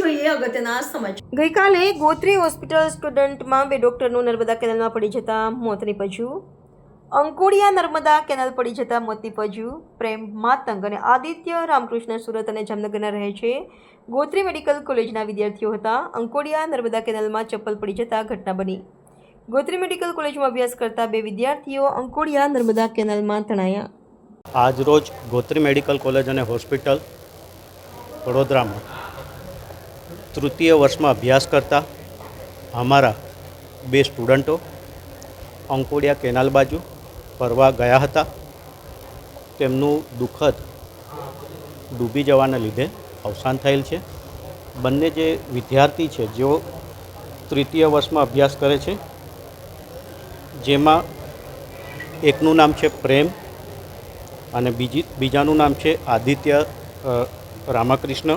જોઈએ અગત્યના સમાચાર। ગઈકાલે ગોત્રી હોસ્પિટલ સ્ટુડન્ટમાં 2 ડોક્ટરનું નર્મદા કેનાલમાં પડી જતા મોત નીપજ્યું। અંકોડિયા નર્મદા કેનાલ પડી જતા મોત નીપજ્યું। પ્રેમ માતંગ અને આદિત્ય રામકૃષ્ણ સુરત અને જામનગરના રહે છે। ગોત્રી મેડિકલ કોલેજના વિદ્યાર્થીઓ હતા। અંકોડિયા નર્મદા કેનાલમાં ચપ્પલ પડી જતા ઘટના બની। ગોત્રી મેડિકલ કોલેજમાં અભ્યાસ કરતા 2 વિદ્યાર્થીઓ અંકોડિયા નર્મદા કેનાલમાં તણાયા। આજરોજ ગોત્રી મેડિકલ કોલેજ અને હોસ્પિટલ વડોદરામાં તૃતીય વર્ષમાં અભ્યાસ કરતા અમારા 2 સ્ટુડન્ટો અંકોડિયા કેનાલ બાજુ ફરવા ગયા હતા। તેમનું દુઃખદ ડૂબી જવાના લીધે અવસાન થયેલ છે। બંને જે વિદ્યાર્થી છે જેઓ તૃતીય વર્ષમાં અભ્યાસ કરે છે, જેમાં એકનું નામ છે પ્રેમ અને બીજાનું નામ છે આદિત્ય રામકૃષ્ણ।